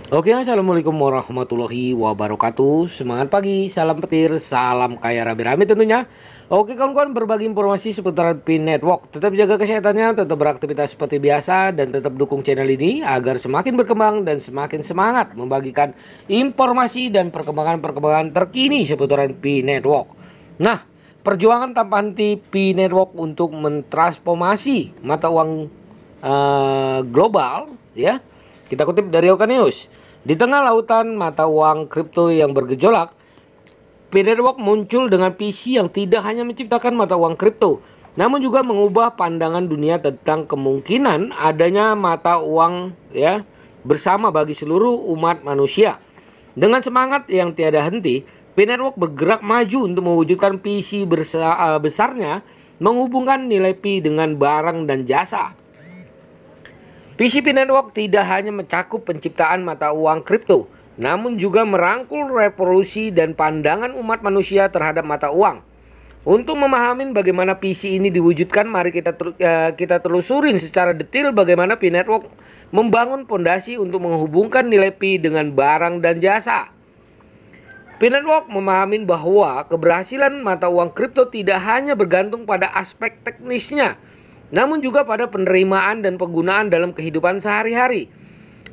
Oke, assalamualaikum warahmatullahi wabarakatuh. Semangat pagi, salam petir, salam kaya rame-rame tentunya. Oke kawan-kawan, berbagi informasi seputar PIN Network. Tetap jaga kesehatannya, tetap beraktivitas seperti biasa, dan tetap dukung channel ini agar semakin berkembang dan semakin semangat membagikan informasi dan perkembangan-perkembangan terkini seputaran PIN Network. Nah, perjuangan tanpa henti PIN Network untuk mentransformasi mata uang global, ya. Kita kutip dari Oka News. Di tengah lautan mata uang kripto yang bergejolak, PIN Network muncul dengan visi yang tidak hanya menciptakan mata uang kripto, namun juga mengubah pandangan dunia tentang kemungkinan adanya mata uang bersama bagi seluruh umat manusia. Dengan semangat yang tiada henti, PIN Network bergerak maju untuk mewujudkan visi besarnya menghubungkan nilai pi dengan barang dan jasa. PCP Network tidak hanya mencakup penciptaan mata uang kripto, namun juga merangkul revolusi dan pandangan umat manusia terhadap mata uang. Untuk memahami bagaimana PC ini diwujudkan, mari kita telusurin secara detail bagaimana PIN Network membangun fondasi untuk menghubungkan nilai pi dengan barang dan jasa. PIN Network memahami bahwa keberhasilan mata uang kripto tidak hanya bergantung pada aspek teknisnya, namun juga pada penerimaan dan penggunaan dalam kehidupan sehari-hari.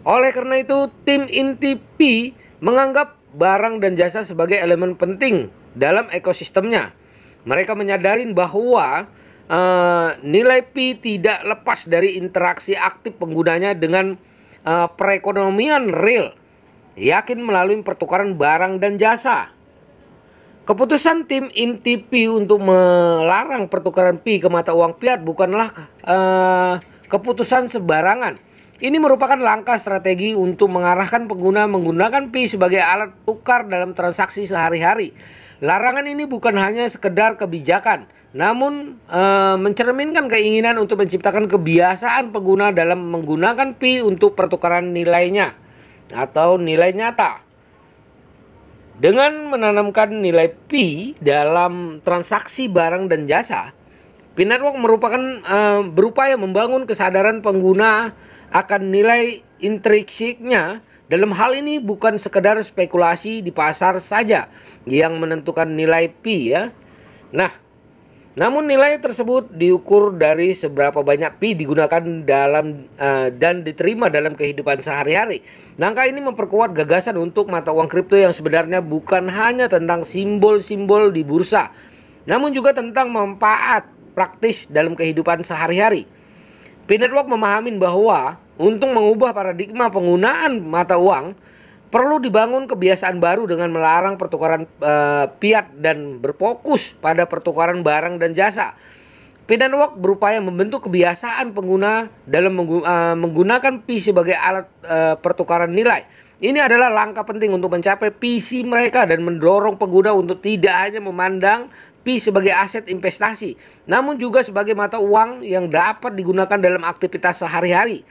Oleh karena itu, tim inti Pi menganggap barang dan jasa sebagai elemen penting dalam ekosistemnya. Mereka menyadari bahwa nilai Pi tidak lepas dari interaksi aktif penggunanya dengan perekonomian real, yakin melalui pertukaran barang dan jasa. Keputusan tim inti Pi untuk melarang pertukaran Pi ke mata uang fiat bukanlah keputusan sembarangan. Ini merupakan langkah strategi untuk mengarahkan pengguna menggunakan Pi sebagai alat tukar dalam transaksi sehari-hari. Larangan ini bukan hanya sekedar kebijakan, namun mencerminkan keinginan untuk menciptakan kebiasaan pengguna dalam menggunakan Pi untuk pertukaran nilainya atau nilai nyata. Dengan menanamkan nilai pi dalam transaksi barang dan jasa, PIN Network berupaya membangun kesadaran pengguna akan nilai intrinsiknya. Dalam hal ini bukan sekedar spekulasi di pasar saja yang menentukan nilai pi, ya. Namun nilai tersebut diukur dari seberapa banyak pi digunakan dan diterima dalam kehidupan sehari-hari. Langkah ini memperkuat gagasan untuk mata uang kripto yang sebenarnya bukan hanya tentang simbol-simbol di bursa, namun juga tentang manfaat praktis dalam kehidupan sehari-hari. PIN Network memahami bahwa untuk mengubah paradigma penggunaan mata uang, perlu dibangun kebiasaan baru dengan melarang pertukaran fiat dan berfokus pada pertukaran barang dan jasa. PIN Network berupaya membentuk kebiasaan pengguna dalam menggunakan Pi sebagai alat pertukaran nilai. Ini adalah langkah penting untuk mencapai visi mereka dan mendorong pengguna untuk tidak hanya memandang Pi sebagai aset investasi, namun juga sebagai mata uang yang dapat digunakan dalam aktivitas sehari-hari.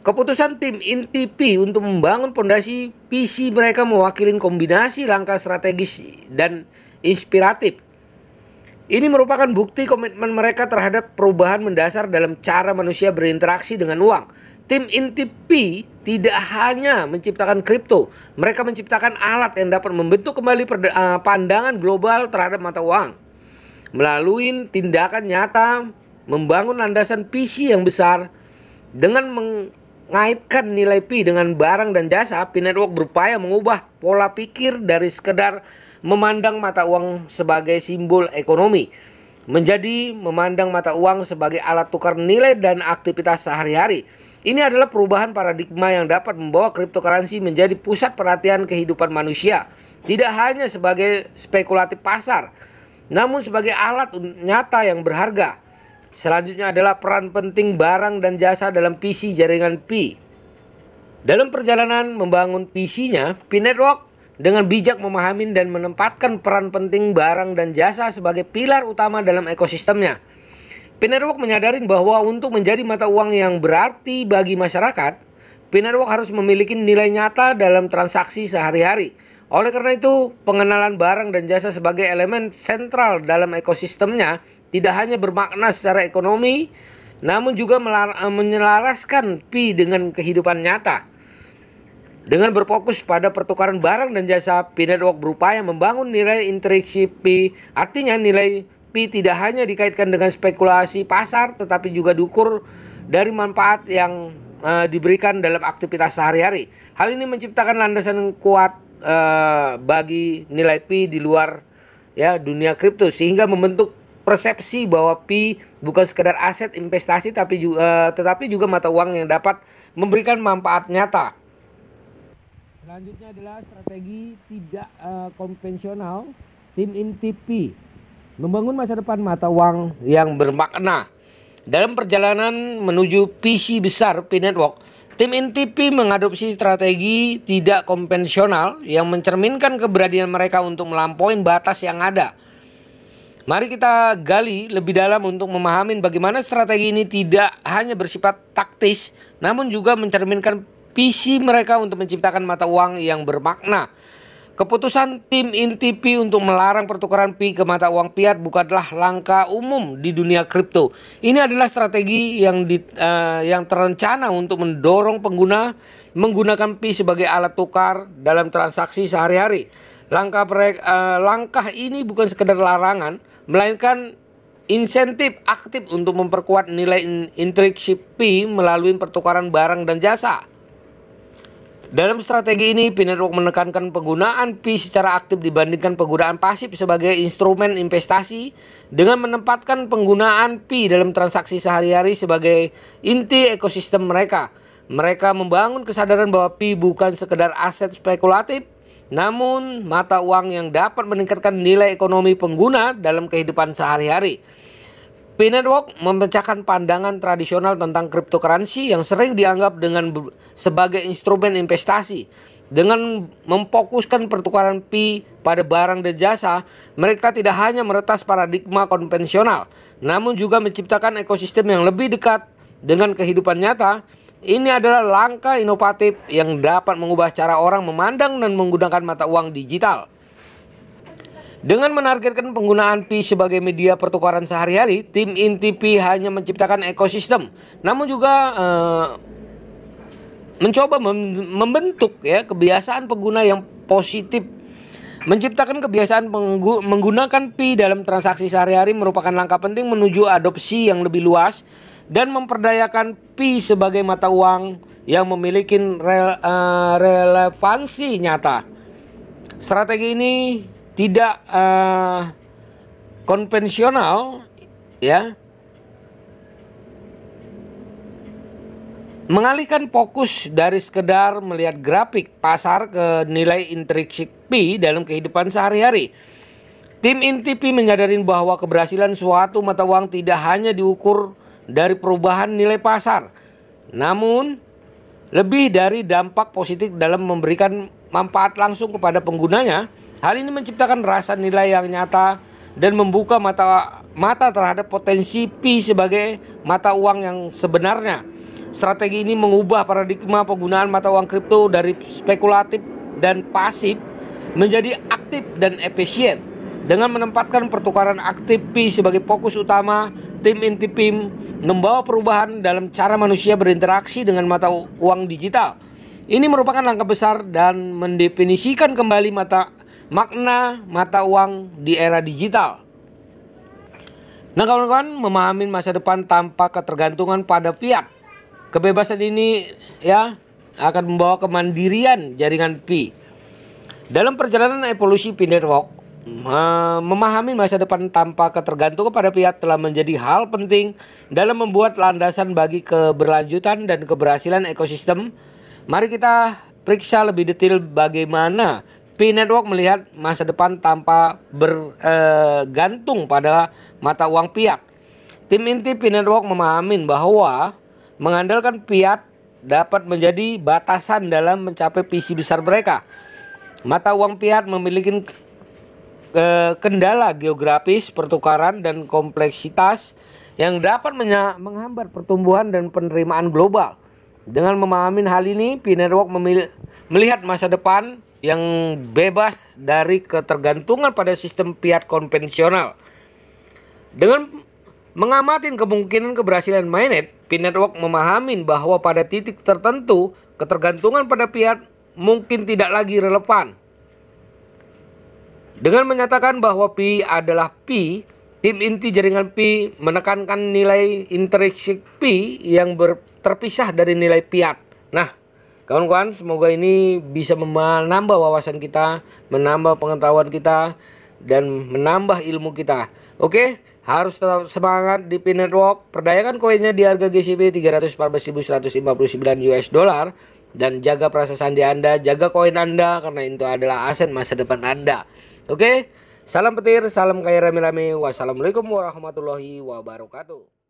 Keputusan tim inti Pi untuk membangun fondasi PC mereka mewakili kombinasi langkah strategis dan inspiratif. Ini merupakan bukti komitmen mereka terhadap perubahan mendasar dalam cara manusia berinteraksi dengan uang. Tim inti Pi tidak hanya menciptakan kripto, mereka menciptakan alat yang dapat membentuk kembali pandangan global terhadap mata uang. Melalui tindakan nyata, membangun landasan PC yang besar dengan mengaitkan nilai pi dengan barang dan jasa, PIN Network berupaya mengubah pola pikir dari sekedar memandang mata uang sebagai simbol ekonomi menjadi memandang mata uang sebagai alat tukar nilai dan aktivitas sehari-hari. Ini adalah perubahan paradigma yang dapat membawa cryptocurrency menjadi pusat perhatian kehidupan manusia, tidak hanya sebagai spekulatif pasar, namun sebagai alat nyata yang berharga. Selanjutnya adalah peran penting barang dan jasa dalam PC jaringan Pi. Dalam perjalanan membangun PC-nya, PIN Network dengan bijak memahami dan menempatkan peran penting barang dan jasa sebagai pilar utama dalam ekosistemnya. PIN Network menyadari bahwa untuk menjadi mata uang yang berarti bagi masyarakat, PIN Network harus memiliki nilai nyata dalam transaksi sehari-hari. Oleh karena itu, pengenalan barang dan jasa sebagai elemen sentral dalam ekosistemnya tidak hanya bermakna secara ekonomi, namun juga menyelaraskan Pi dengan kehidupan nyata. Dengan berfokus pada pertukaran barang dan jasa, Pi Network berupaya membangun nilai interaksi Pi. Artinya nilai Pi tidak hanya dikaitkan dengan spekulasi pasar, tetapi juga diukur dari manfaat yang diberikan dalam aktivitas sehari-hari. Hal ini menciptakan landasan yang kuat bagi nilai Pi di luar dunia kripto, sehingga membentuk persepsi bahwa Pi bukan sekedar aset investasi tetapi juga mata uang yang dapat memberikan manfaat nyata. Selanjutnya adalah strategi tidak konvensional tim inti Pi, membangun masa depan mata uang yang bermakna. Dalam perjalanan menuju visi besar Pi Network, tim inti Pi mengadopsi strategi tidak konvensional yang mencerminkan keberanian mereka untuk melampaui batas yang ada. Mari kita gali lebih dalam untuk memahami bagaimana strategi ini tidak hanya bersifat taktis, namun juga mencerminkan visi mereka untuk menciptakan mata uang yang bermakna. Keputusan tim inti Pi untuk melarang pertukaran Pi ke mata uang fiat bukanlah langkah umum di dunia kripto. Ini adalah strategi yang terencana untuk mendorong pengguna menggunakan Pi sebagai alat tukar dalam transaksi sehari-hari. Langkah ini bukan sekedar larangan, melainkan insentif aktif untuk memperkuat nilai intriksi Pi melalui pertukaran barang dan jasa. Dalam strategi ini, Pi Network menekankan penggunaan Pi secara aktif dibandingkan penggunaan pasif sebagai instrumen investasi, dengan menempatkan penggunaan Pi dalam transaksi sehari-hari sebagai inti ekosistem mereka. Mereka membangun kesadaran bahwa Pi bukan sekedar aset spekulatif, namun mata uang yang dapat meningkatkan nilai ekonomi pengguna dalam kehidupan sehari-hari. Pi Network memecahkan pandangan tradisional tentang cryptocurrency yang sering dianggap sebagai instrumen investasi. Dengan memfokuskan pertukaran Pi pada barang dan jasa, mereka tidak hanya meretas paradigma konvensional, namun juga menciptakan ekosistem yang lebih dekat dengan kehidupan nyata. Ini adalah langkah inovatif yang dapat mengubah cara orang memandang dan menggunakan mata uang digital. Dengan menargetkan penggunaan Pi sebagai media pertukaran sehari-hari, tim inti Pi hanya menciptakan ekosistem, namun juga mencoba membentuk kebiasaan pengguna yang positif. Menciptakan kebiasaan menggunakan Pi dalam transaksi sehari-hari merupakan langkah penting menuju adopsi yang lebih luas dan memperdayakan Pi sebagai mata uang yang memiliki relevansi nyata. Strategi ini tidak konvensional mengalihkan fokus dari sekedar melihat grafik pasar ke nilai intrinsik Pi dalam kehidupan sehari-hari. Tim inti Pi menyadari bahwa keberhasilan suatu mata uang tidak hanya diukur dari perubahan nilai pasar, namun lebih dari dampak positif dalam memberikan manfaat langsung kepada penggunanya. Hal ini menciptakan rasa nilai yang nyata dan membuka mata terhadap potensi Pi sebagai mata uang yang sebenarnya. Strategi ini mengubah paradigma penggunaan mata uang kripto dari spekulatif dan pasif menjadi aktif dan efisien. Dengan menempatkan pertukaran aktif Pi sebagai fokus utama, tim inti Pi membawa perubahan dalam cara manusia berinteraksi dengan mata uang digital. Ini merupakan langkah besar dan mendefinisikan kembali makna mata uang di era digital. Nah kawan-kawan, memahami masa depan tanpa ketergantungan pada fiat. Kebebasan ini akan membawa kemandirian jaringan Pi. Dalam perjalanan evolusi Pi Network, memahami masa depan tanpa ketergantungan pada fiat telah menjadi hal penting dalam membuat landasan bagi keberlanjutan dan keberhasilan ekosistem. Mari kita periksa lebih detail bagaimana Pi Network melihat masa depan tanpa bergantung pada mata uang fiat. Tim inti Pi Network memahami bahwa mengandalkan fiat dapat menjadi batasan dalam mencapai visi besar mereka. Mata uang fiat memiliki kendala geografis, pertukaran, dan kompleksitas yang dapat menghambat pertumbuhan dan penerimaan global. Dengan memahami hal ini, Pi Network melihat masa depan yang bebas dari ketergantungan pada sistem fiat konvensional. Dengan mengamati kemungkinan keberhasilan mainnet, Pi Network memahami bahwa pada titik tertentu ketergantungan pada fiat mungkin tidak lagi relevan. Dengan menyatakan bahwa pi adalah pi, tim inti jaringan pi menekankan nilai intrinsik pi yang terpisah dari nilai piat. Nah, kawan-kawan, semoga ini bisa menambah wawasan kita, menambah pengetahuan kita, dan menambah ilmu kita. Oke, harus tetap semangat di Pi Network. Perdayakan koinnya di harga GCP 314.159 US dollar. Dan jaga perasaan sandi Anda, jaga koin Anda, karena itu adalah aset masa depan Anda. Oke, salam petir, salam kaya rame-rame. Wassalamualaikum warahmatullahi wabarakatuh.